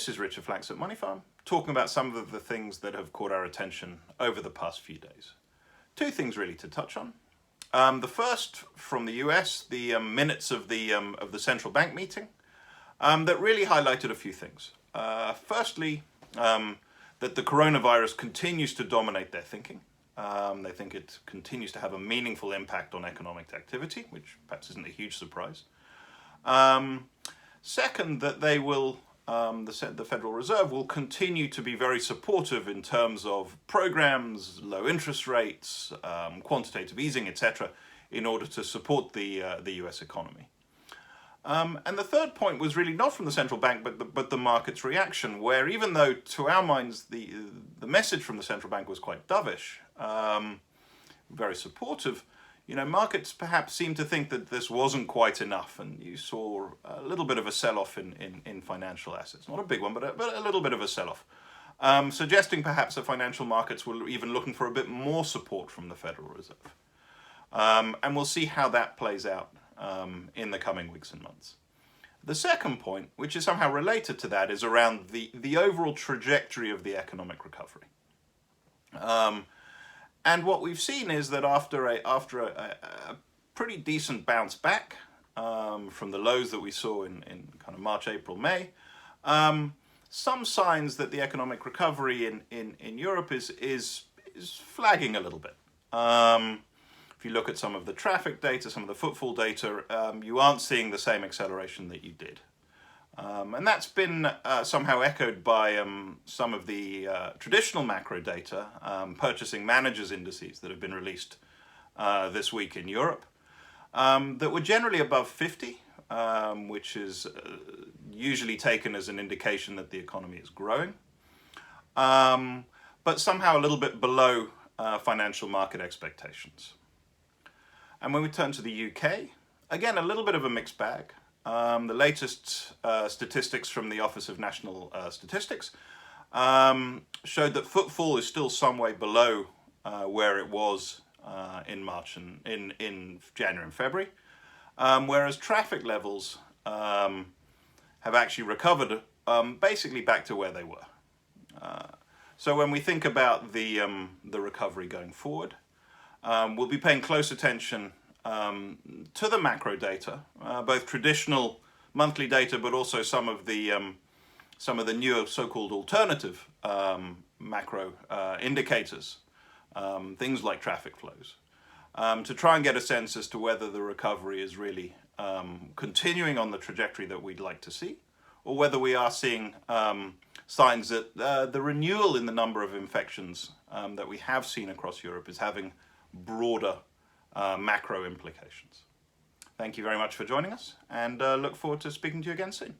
This is Richard Flax at MoneyFarm, talking about some of the things that have caught our attention over the past few days. Two things really to touch on. The first from the US, the minutes of the central bank meeting, that really highlighted a few things. Firstly, that the coronavirus continues to dominate their thinking. They think it continues to have a meaningful impact on economic activity, which perhaps isn't a huge surprise. Second, that they will, the Federal Reserve will continue to be very supportive in terms of programs, low interest rates, quantitative easing, etc., in order to support the US economy. And the third point was really not from the central bank, but the market's reaction, where even though to our minds the message from the central bank was quite dovish, very supportive, markets perhaps seemed to think that this wasn't quite enough, and you saw a little bit of a sell-off in financial assets. Not a big one, but a little bit of a sell-off, suggesting perhaps that financial markets were even looking for a bit more support from the Federal Reserve. And we'll see how that plays out in the coming weeks and months. The second point, which is somehow related to that, is around the overall trajectory of the economic recovery. And what we've seen is that after a pretty decent bounce back from the lows that we saw in kind of March, April, May, some signs that the economic recovery in Europe is flagging a little bit. If you look at some of the traffic data, some of the footfall data, you aren't seeing the same acceleration that you did. And that's been somehow echoed by some of the traditional macro data, purchasing managers indices that have been released this week in Europe, that were generally above 50, which is usually taken as an indication that the economy is growing, but somehow a little bit below financial market expectations. And when we turn to the UK, again, a little bit of a mixed bag. The latest statistics from the Office of National Statistics showed that footfall is still some way below where it was in March and in January and February, whereas traffic levels have actually recovered basically back to where they were. So when we think about the recovery going forward, we'll be paying close attention to the macro data, both traditional monthly data, but also some of the newer so-called alternative macro indicators, things like traffic flows, to try and get a sense as to whether the recovery is really continuing on the trajectory that we'd like to see, or whether we are seeing signs that the renewal in the number of infections that we have seen across Europe is having broader macro implications. Thank you very much for joining us, and look forward to speaking to you again soon.